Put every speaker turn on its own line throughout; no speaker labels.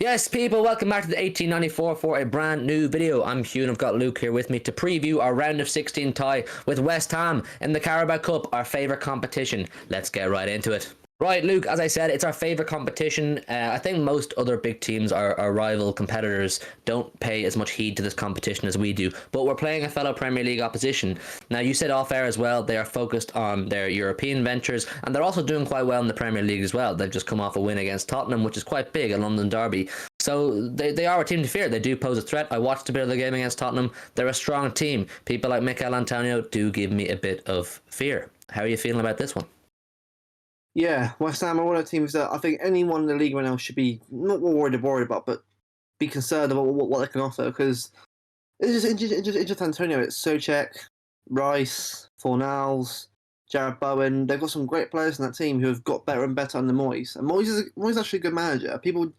Yes, people, welcome back to the 1894 for a brand new video. I'm Hugh and I've got Luke here with me to preview our round of 16 tie with West Ham in the Carabao Cup, our favourite competition. Let's get right into it. Right, Luke, as I said, it's our favourite competition. I think most other big teams, our rival competitors, don't pay as much heed to this competition as we do. But we're playing a fellow Premier League opposition. Now, you said off air as well, they are focused on their European ventures, and they're also doing quite well in the Premier League as well. They've just come off a win against Tottenham, which is quite big, a London derby. So they are a team to fear. They do pose a threat. I watched a bit of the game against Tottenham. They're a strong team. People like Mikel Antonio do give me a bit of fear. How are you feeling about this one?
Yeah, West Ham are one of the teams that I think anyone in the league right now should be not worried about, but be concerned about what they can offer, because it's just Antonio. It's Souček, Rice, Fornals, Jared Bowen. They've got some great players in that team who have got better and better under Moyes. And Moyes is actually a good manager. People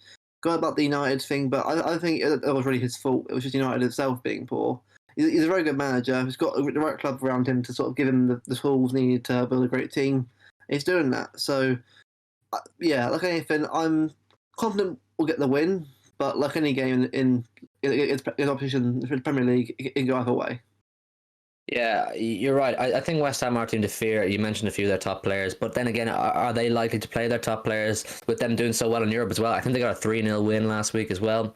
go about the United thing, but I think it was really his fault. It was just United itself being poor. He's a very good manager. He's got the right club around him to sort of give him the tools needed to build a great team. He's doing that. So, yeah, like anything, I'm confident we'll get the win, but like any game in opposition for the Premier League, it can go either way.
Yeah, you're right. I think West Ham are a team to fear. You mentioned a few of their top players, but then again, are they likely to play their top players with them doing so well in Europe as well? I think they got a 3-0 win last week as well.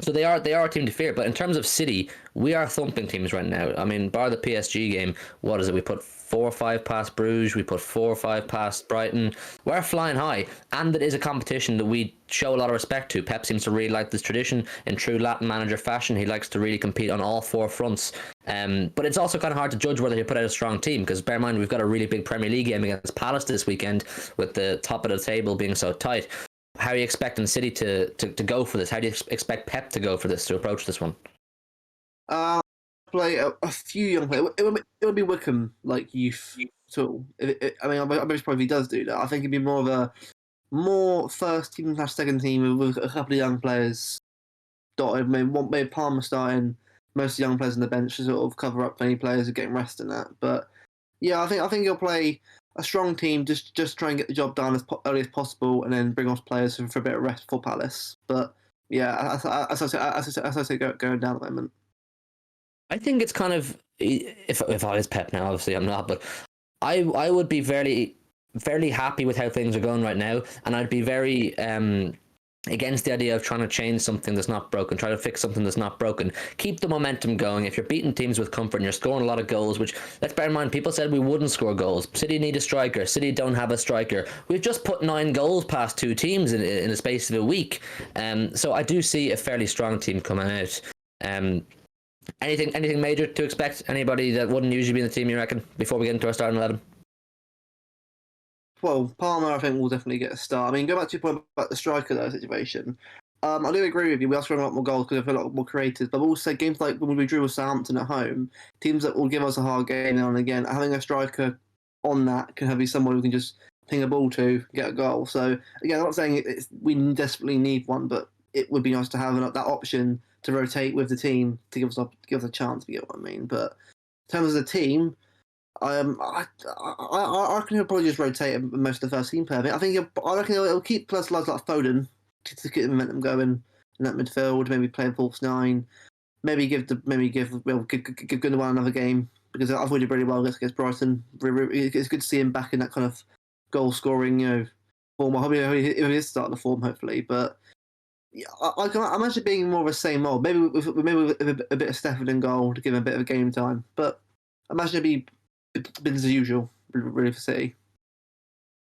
So they are a team to fear. But in terms of City, we are thumping teams right now. I mean, bar the PSG game, what is it? We put 4 or 5 past Bruges, we put 4 or 5 past Brighton. We're flying high, and it is a competition that we show a lot of respect to. Pep seems to really like this tradition in true Latin manager fashion. He likes to really compete on all 4 fronts. But it's also kind of hard to judge whether he put out a strong team, because bear in mind we've got a really big Premier League game against Palace this weekend, with the top of the table being so tight. How are you expecting City to go for this? How do you expect Pep to go for this, to approach this one?
Play a few young players. It would be Wickham, like youth tool. I'm most probably does do that. I think it'd be more of a first team / second team with a couple of young players dotted. Maybe Palmer starting, most of the young players on the bench to sort of cover up any players who are getting rest in that. But yeah, I think he'll play a strong team, just try and get the job done as early as possible, and then bring off players for a bit of rest for Palace. But yeah, as I say, going down at the moment.
I think it's kind of, if I was Pep now, obviously I'm not, but I would be fairly happy with how things are going right now, and I'd be very against the idea of trying to change something that's not broken, try to fix something that's not broken. Keep the momentum going. If you're beating teams with comfort and you're scoring a lot of goals, which, let's bear in mind, people said we wouldn't score goals. City need a striker. City don't have a striker. We've just put 9 goals past 2 teams in the space of a week. So I do see a fairly strong team coming out. Anything major to expect? Anybody that wouldn't usually be in the team, you reckon, before we get into our starting 11?
Well, Palmer, I think, will definitely get a start. I mean, go back to your point about the striker, though, situation. I do agree with you. We are scoring a lot more goals because we have a lot more creators. But also, games like when we drew with Southampton at home, teams that will give us a hard game now and again, having a striker on that can be someone who can just ping a ball to, get a goal. So, again, I'm not saying we desperately need one, but it would be nice to have that option to rotate with the team to give us a chance, if you get what I mean. But in terms of the team, I reckon he'll probably just rotate most of the first team pair. I reckon he'll keep plus lads like Foden to keep the momentum going in that midfield. Maybe play a false 9. Maybe give Gundogan another game, because I've really really well against Brighton. It's good to see him back in that kind of goal scoring form. I hope he is starting the form, hopefully, but. Yeah, I can imagine being more of a same old. Maybe with a bit of Stefford in goal to give him a bit of game time. But I imagine it'd be business as usual, really, for City.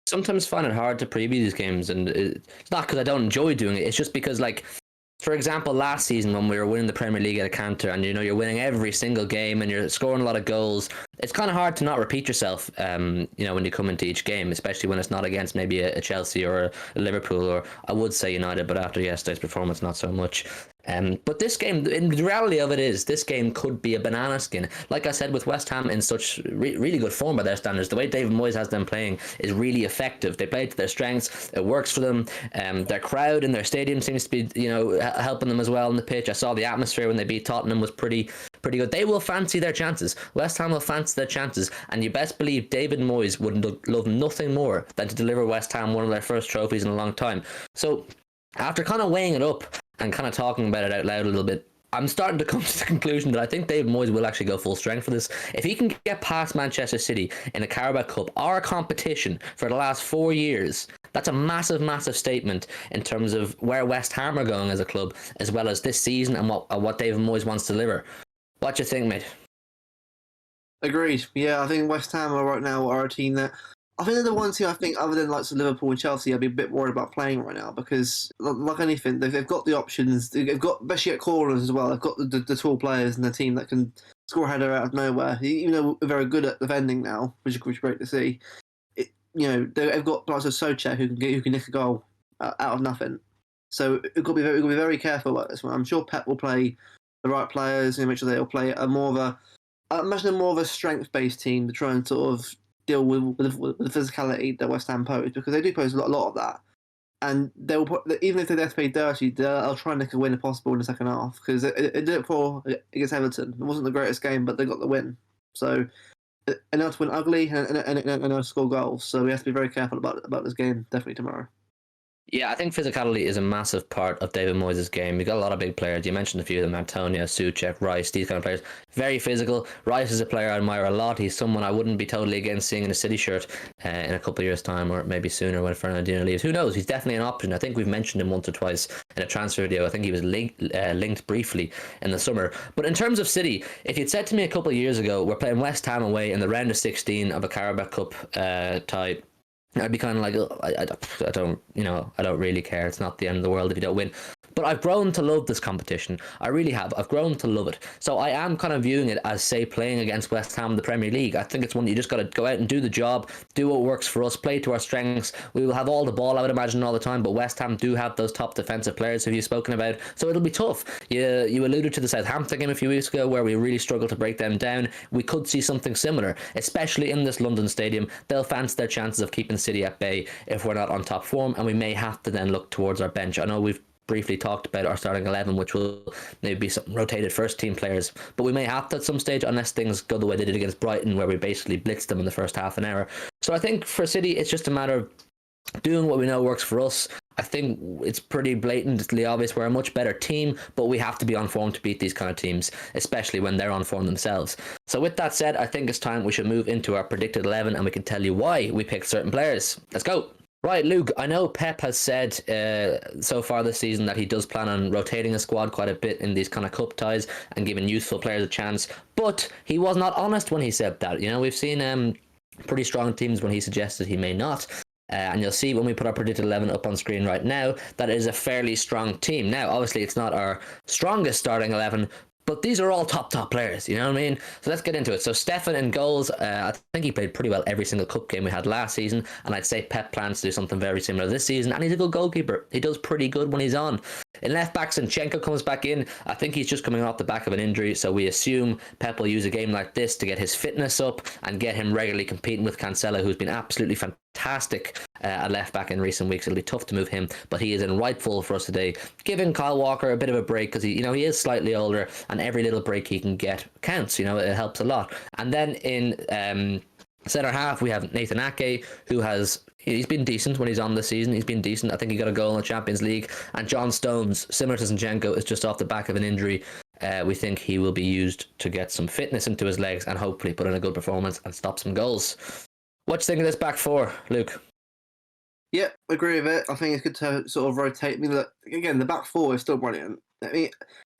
Sometimes find it hard to preview these games, and it's not because I don't enjoy doing it. It's just because, like, for example, last season when we were winning the Premier League at a canter, and you're winning every single game and you're scoring a lot of goals, it's kind of hard to not repeat yourself. When you come into each game, especially when it's not against maybe a Chelsea or a Liverpool, or I would say United, but after yesterday's performance, not so much. But this game, in the reality of it is, this game could be a banana skin. Like I said, with West Ham in such really good form by their standards, the way David Moyes has them playing is really effective. They play to their strengths. It works for them. Their crowd in their stadium seems to be, helping them as well on the pitch. I saw the atmosphere when they beat Tottenham was pretty good. They will fancy their chances. West Ham will fancy their chances, and you best believe David Moyes would love nothing more than to deliver West Ham one of their first trophies in a long time. So after kind of weighing it up and kind of talking about it out loud a little bit, I'm starting to come to the conclusion that I think David Moyes will actually go full strength for this. If he can get past Manchester City in a Carabao Cup, our competition for the last 4 years, that's a massive, massive statement in terms of where West Ham are going as a club, as well as this season and what David Moyes wants to deliver. What do you think, mate?
Agreed. Yeah, I think West Ham are right now are a team that I think they're the ones who I think, other than like Liverpool and Chelsea, I'd be a bit worried about playing right now because, like anything, they've got the options. They've got, especially at corners as well. They've got the tall players in the team that can score a header out of nowhere. Even though we're very good at defending now, which is great to see. They've got players like Souček who can nick a goal out of nothing. So we've got to be very careful about this one. I'm sure Pep will play the right players and make sure they'll play a more of a. I imagine more of a strength-based team to try and sort of deal with the physicality that West Ham pose, because they do pose a lot of that. And they'll even if they have to play dirty, they'll try and nick a win if possible in the second half, because they did it for against Everton. It wasn't the greatest game, but they got the win. So and now to win ugly and score goals. So we have to be very careful about this game definitely tomorrow.
Yeah, I think physicality is a massive part of David Moyes' game. You've got a lot of big players. You mentioned a few of them: Antonio, Souček, Rice, these kind of players. Very physical. Rice is a player I admire a lot. He's someone I wouldn't be totally against seeing in a City shirt in a couple of years' time, or maybe sooner when Fernandinho leaves. Who knows? He's definitely an option. I think we've mentioned him once or twice in a transfer video. I think he was linked briefly in the summer. But in terms of City, if you'd said to me a couple of years ago, we're playing West Ham away in the round of 16 of a Carabao Cup tie, I'd be kind of like, oh, I don't really care. It's not the end of the world if you don't win. But I've grown to love this competition. I really have. I've grown to love it. So I am kind of viewing it as, say, playing against West Ham in the Premier League. I think it's one you just got to go out and do the job, do what works for us, play to our strengths. We will have all the ball, I would imagine, all the time. But West Ham do have those top defensive players who you've spoken about. So it'll be tough. You alluded to the Southampton game a few weeks ago where we really struggled to break them down. We could see something similar, especially in this London stadium. They'll fancy their chances of keeping City at bay if we're not on top form, and we may have to then look towards our bench. I know we've briefly talked about our starting 11, which will maybe be some rotated first team players, but we may have to at some stage unless things go the way they did against Brighton, where we basically blitzed them in the first half an hour. So I think for City, it's just a matter of doing what we know works for us. I think it's pretty blatantly obvious we're a much better team, but we have to be on form to beat these kind of teams, especially when they're on form themselves. So with that said, I think it's time we should move into our predicted 11 and we can tell you why we picked certain players. Let's go. Right, Luke, I know Pep has said so far this season that he does plan on rotating a squad quite a bit in these kind of cup ties and giving youthful players a chance, but he was not honest when he said that. You know, we've seen pretty strong teams when he suggested he may not. And you'll see when we put our predicted 11 up on screen right now that it is a fairly strong team. Now, obviously, it's not our strongest starting 11, but these are all top players, you know what I mean? So let's get into it. So Stefan in goals, I think he played pretty well every single cup game we had last season, and I'd say Pep plans to do something very similar this season, and he's a good goalkeeper. He does pretty good when he's on. In left back, Zinchenko comes back in. I think he's just coming off the back of an injury, so we assume Pep will use a game like this to get his fitness up and get him regularly competing with Cancelo, who's been absolutely fantastic at left back in recent weeks. It'll be tough to move him, but he is in rightful for us today, giving Kyle Walker a bit of a break because he is slightly older, and every little break he can get counts. It helps a lot. And then in centre half, we have Nathan Ake, he's been decent when he's on this season. He's been decent. I think he got a goal in the Champions League. And John Stones, similar to Zinchenko, is just off the back of an injury. We think he will be used to get some fitness into his legs and hopefully put in a good performance and stop some goals. What do you think of this back four, Luke?
Yeah, I agree with it. I think it's good to sort of rotate. I mean, look, again, the back four is still brilliant. I mean,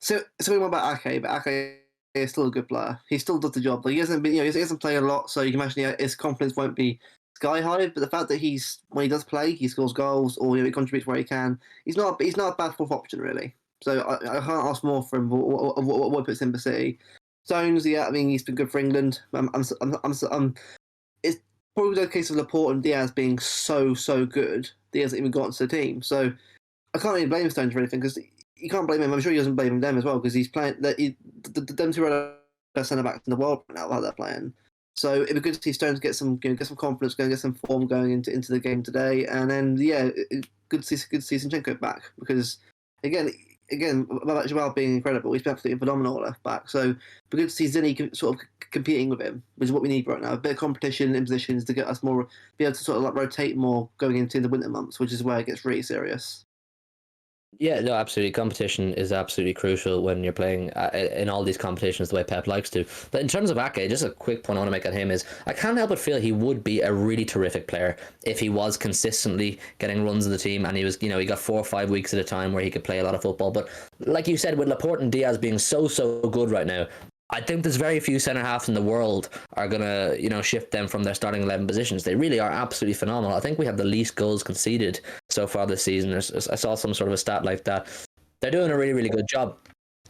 so we went about Ake, but Ake is still a good player. He still does the job. Like, he hasn't been, he hasn't played a lot, so you can imagine his confidence won't be sky high. But the fact that when he does play, he scores goals or he contributes where he can. He's not a bad fourth option really. So I can't ask more for him. What puts him for City? Stones, yeah, I mean, he's been good for England. It's probably the case of Laporte and Diaz being so good. Diaz hasn't even got into the team, so I can't really blame Stones for anything because you can't blame him. I'm sure he doesn't blame them as well because he's playing. Them two are the centre backs in the world right now how they're playing. So it'd be good to see Stones get some confidence going, get some form going into the game today, and then good to see Zinchenko back because again, Joao being incredible, he's been absolutely phenomenal left back. So it'd be good to see Zinni sort of competing with him, which is what we need right now. A bit of competition in positions to get us more, be able to sort of like rotate more going into the winter months, which is where it gets really serious.
Yeah, no, absolutely. Competition is absolutely crucial when you're playing in all these competitions the way Pep likes to. But in terms of Ake, just a quick point I want to make on him is I can't help but feel he would be a really terrific player if he was consistently getting runs in the team and he was, he got 4 or 5 weeks at a time where he could play a lot of football. But like you said, with Laporte and Diaz being so good right now, I think there's very few centre halves in the world are gonna, shift them from their starting 11 positions. They really are absolutely phenomenal. I think we have the least goals conceded so far this season. I saw some sort of a stat like that. They're doing a really good job.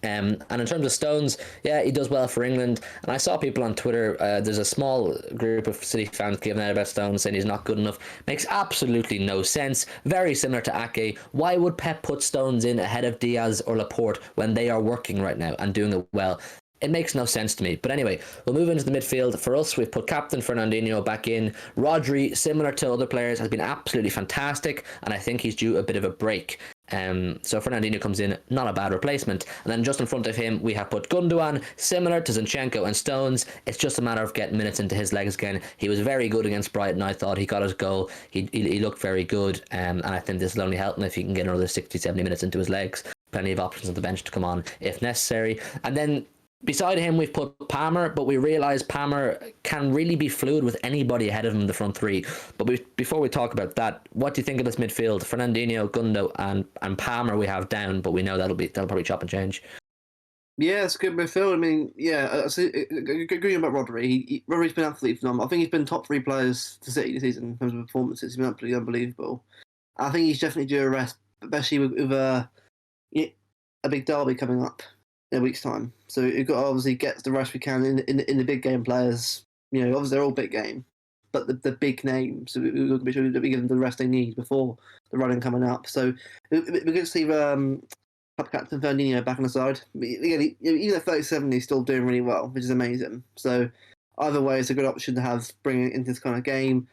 And in terms of Stones, yeah, he does well for England. And I saw people on Twitter, there's a small group of City fans giving out about Stones, saying he's not good enough. Makes absolutely no sense. Very similar to Ake. Why would Pep put Stones in ahead of Diaz or Laporte when they are working right now and doing it well? It makes no sense to me. But anyway, we'll move into the midfield. For us, we've put Captain Fernandinho back in. Rodri, similar to other players, has been absolutely fantastic, and I think he's due a bit of a break. So Fernandinho comes in, not a bad replacement. And then just in front of him, we have put Gundogan, similar to Zinchenko and Stones. It's just a matter of getting minutes into his legs again. He was very good against Brighton. I thought he got his goal. He looked very good, and I think this will only help him if he can get another 60, 70 minutes into his legs. Plenty of options on the bench to come on if necessary. And then beside him, we've put Palmer, but we realise Palmer can really be fluid with anybody ahead of him in the front three. But before we talk about that, what do you think of this midfield? Fernandinho, Gundo, and Palmer we have down, but we know that'll probably chop and change.
Yeah, it's a good midfield. I mean, yeah, agreeing about Rodri. Rodri's been absolutely phenomenal. I think he's been top 3 players to City this season in terms of performances. He's been absolutely unbelievable. I think he's definitely due a rest, especially with a big derby coming up in a week's time. So you've got to obviously get the rest we can in the big game players. Obviously they're all big game, but the big names. So we've got to be sure that we give them the rest they need before the running coming up. So we're going to see Club Captain Fernandinho back on the side. Again, even at 37, he's still doing really well, which is amazing. So either way, it's a good option to have bringing into this kind of game.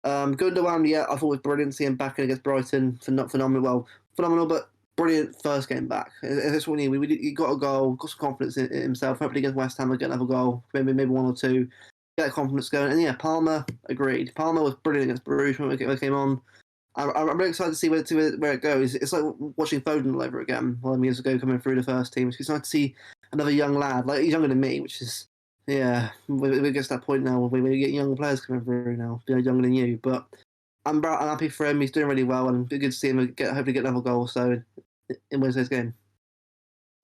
Gundogan, yeah, I thought it was brilliant seeing him back in against Brighton. Phenomenal, but brilliant first game back. That's what we need. He got a goal, got some confidence in himself. Hopefully against West Ham, we'll get another goal, maybe 1 or 2. Get that confidence going. And yeah, Palmer, agreed. Palmer was brilliant against Bruges when it came on. I'm really excited to see where it goes. It's like watching Foden all over again 11 years ago coming through the first team. It's nice to see another young lad. Like, he's younger than me, which is, yeah, we get to that point now where we get young players coming through now, younger than you. But I'm happy for him. He's doing really well, and it's good to see him hopefully get another goal so in Wednesday's game.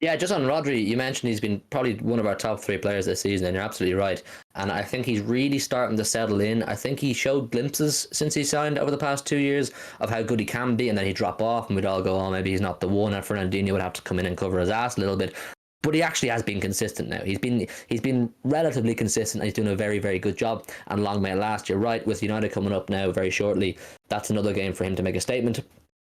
Yeah, just on Rodri, you mentioned he's been probably one of our top 3 players this season, and you're absolutely right. And I think he's really starting to settle in. I think he showed glimpses since he signed over the past 2 years of how good he can be, and then he'd drop off, and we'd all go, oh, maybe he's not the one, and Fernandinho would have to come in and cover his ass a little bit. But he actually has been consistent now. He's been relatively consistent, and he's doing a very, very good job. And long may it last. You're right, with United coming up now very shortly, that's another game for him to make a statement.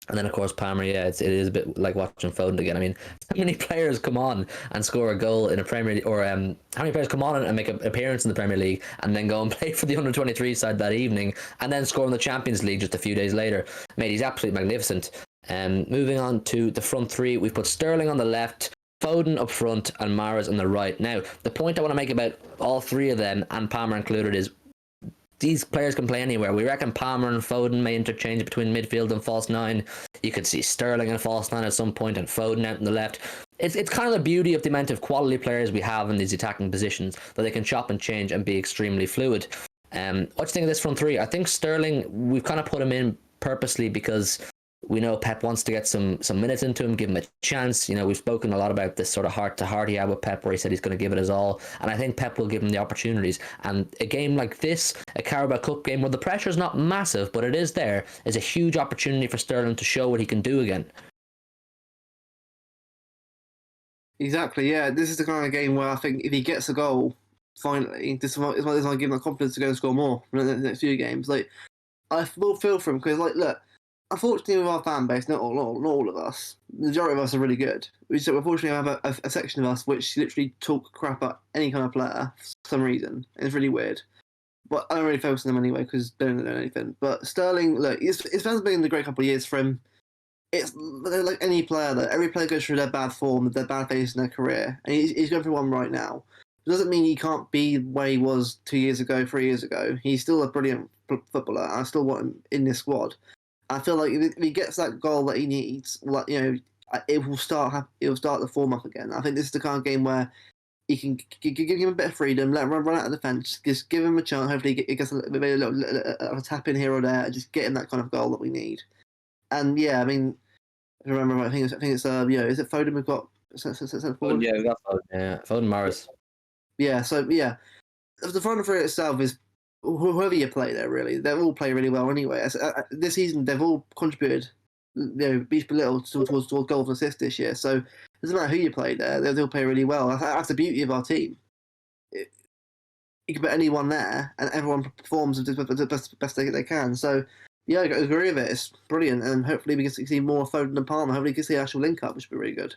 And then, of course, Palmer, yeah, it is a bit like watching Foden again. I mean, how many players come on and score a goal in a Premier League, or how many players come on and make an appearance in the Premier League and then go and play for the under-23 side that evening and then score in the Champions League just a few days later? Mate, he's absolutely magnificent. Moving on to the front 3, we've put Sterling on the left, Foden up front, and Mahrez on the right. Now, the point I want to make about all 3 of them, and Palmer included, is these players can play anywhere. We reckon Palmer and Foden may interchange between midfield and false 9. You could see Sterling in a false 9 at some point and Foden out on the left. It's kind of the beauty of the amount of quality players we have in these attacking positions, that they can chop and change and be extremely fluid. What do you think of this front 3? I think Sterling, we've kind of put him in purposely because we know Pep wants to get some minutes into him, give him a chance. We've spoken a lot about this sort of heart-to-heart he had with Pep, where he said he's going to give it his all, and I think Pep will give him the opportunities. And a game like this, a Carabao Cup game where the pressure's not massive, but it is there, is a huge opportunity for Sterling to show what he can do again.
Exactly, yeah. This is the kind of game where I think if he gets a goal, finally, this might give him the confidence to go and score more in the next few games. Like, I will feel for him because, like, look, unfortunately, with our fan base, not all of us, the majority of us are really good. So unfortunately, I have a section of us which literally talk crap about any kind of player for some reason. And it's really weird. But I don't really focus on them anyway because they don't know anything. But Sterling, look, it's been a great couple of years for him. It's like any player, though. Every player goes through their bad form, their bad phase in their career. And he's going through one right now. It doesn't mean he can't be where he was 2 years ago, 3 years ago. He's still a brilliant footballer. I still want him in this squad. I feel like if he gets that goal that he needs, like, it will start the form up again. I think this is the kind of game where you can give him a bit of freedom, let him run out of the fence, just give him a chance. Hopefully, he gets maybe a little of a tap in here or there, and just get him that kind of goal that we need. And yeah, I mean, if I remember right, I think it's is it Foden we've got sent forward?
Yeah, we got Foden. Yeah, Foden, Mahrez.
Yeah, so yeah, the front three itself is whoever you play there. Really, they all play really well anyway. This season, they've all contributed, each a little towards goals and assists this year. So it doesn't matter who you play there; they'll play really well. That's the beauty of our team. You can put anyone there, and everyone performs the best they can. So yeah, I agree with it. It's brilliant, and hopefully we can see more Foden and Palmer. Hopefully we can see an actual link up, which would be really good.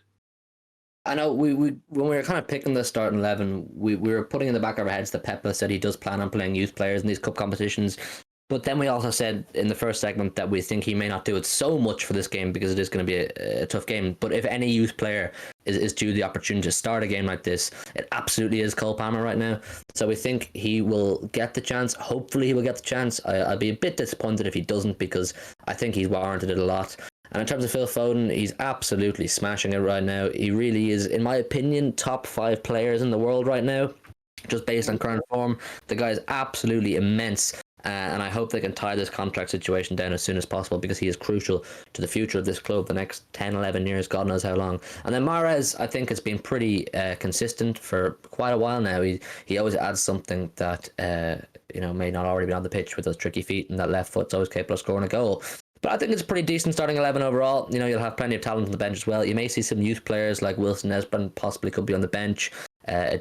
I know we when we were kind of picking the starting 11, we were putting in the back of our heads that Pep said he does plan on playing youth players in these cup competitions. But then we also said in the first segment that we think he may not do it so much for this game because it is going to be a tough game. But if any youth player is due the opportunity to start a game like this, it absolutely is Cole Palmer right now. So we think he will get the chance. Hopefully he will get the chance. I'll be a bit disappointed if he doesn't because I think he's warranted it a lot. And in terms of Phil Foden, he's absolutely smashing it right now. He really is, in my opinion, top 5 players in the world right now, just based on current form. The guy is absolutely immense. And I hope they can tie this contract situation down as soon as possible because he is crucial to the future of this club the next 10, 11 years, God knows how long. And then Mahrez, I think, has been pretty consistent for quite a while now. He always adds something that may not already be on the pitch with those tricky feet, and that left foot's always capable of scoring a goal. But I think it's a pretty decent starting 11 overall. You'll have plenty of talent on the bench as well. You may see some youth players like Wilson Esbern possibly could be on the bench.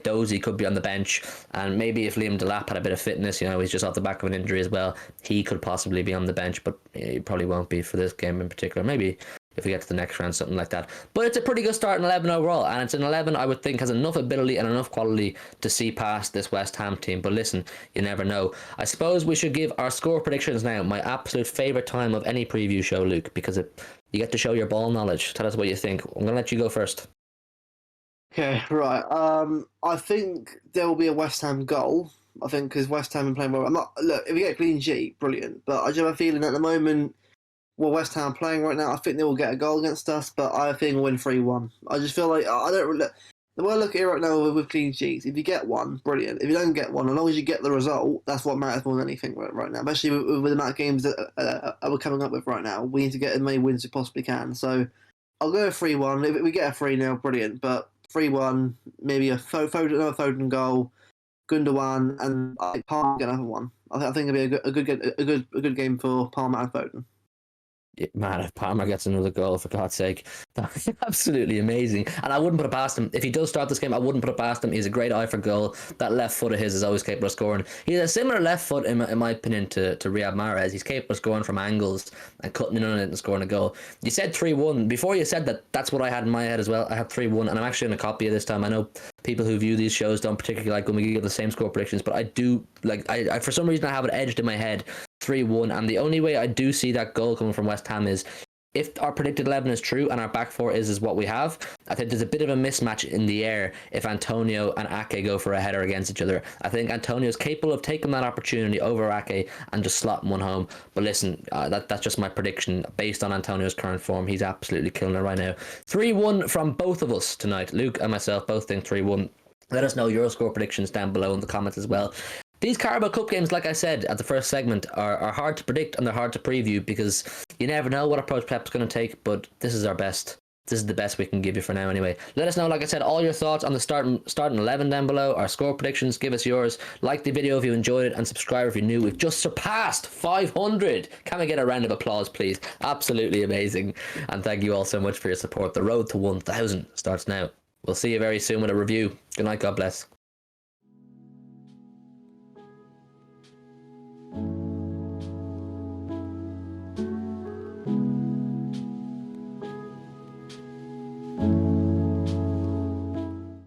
Dozy could be on the bench, and maybe if Liam Delap had a bit of fitness, he's just off the back of an injury as well, he could possibly be on the bench, but he probably won't be for this game in particular. Maybe if we get to the next round, something like that. But it's a pretty good starting 11 overall, and it's an 11 I would think has enough ability and enough quality to see past this West Ham team. But listen, you never know. I suppose we should give our score predictions now. My absolute favourite time of any preview show, Luke, because you get to show your ball knowledge. Tell us what you think. I'm going to let you go first.
Okay, right. I think there will be a West Ham goal. I think because West Ham are playing well. Look, if we get a clean sheet, brilliant. But I just have a feeling at the moment, West Ham playing right now, I think they will get a goal against us. But I think we'll win 3-1. I just feel like I don't. The way I look at it right now with clean sheets, if you get one, brilliant. If you don't get one, as long as you get the result, that's what matters more than anything right now. Especially with the amount of games that we're coming up with right now, we need to get as many wins as we possibly can. So I'll go 3-1. If we get a 3-0, brilliant. But 3-1, maybe another Foden goal, Gundogan, and I think Palmer get another one. I think it'll be a good game for Palmer and Foden.
Man, if Palmer gets another goal, for God's sake, that's absolutely amazing. And I wouldn't put it past him. If he does start this game, I wouldn't put it past him. He's a great eye for goal. That left foot of his is always capable of scoring. He has a similar left foot, in my opinion, to Riyad Mahrez. He's capable of scoring from angles and cutting in on it and scoring a goal. You said 3-1. Before you said that, that's what I had in my head as well. I had 3-1, and I'm actually going to copy it this time. I know people who view these shows don't particularly like when we give the same score predictions, but I do, I for some reason I have it edged in my head, 3-1, and the only way I do see that goal coming from West Ham is if our predicted 11 is true and our back four is what we have. I think there's a bit of a mismatch in the air if Antonio and Ake go for a header against each other. I think Antonio's capable of taking that opportunity over Ake and just slotting one home. But listen, that's just my prediction based on Antonio's current form. He's absolutely killing it right now. 3-1 from both of us tonight. Luke and myself both think 3-1. Let us know your score predictions down below in the comments as well. These Carabao Cup games, like I said at the first segment, are hard to predict and they're hard to preview because you never know what approach Pep's going to take, but this is our best. This is the best we can give you for now anyway. Let us know, like I said, all your thoughts on the starting 11 down below, our score predictions, give us yours. Like the video if you enjoyed it and subscribe if you're new. We've just surpassed 500. Can we get a round of applause, please? Absolutely amazing. And thank you all so much for your support. The road to 1,000 starts now. We'll see you very soon with a review. Good night, God bless.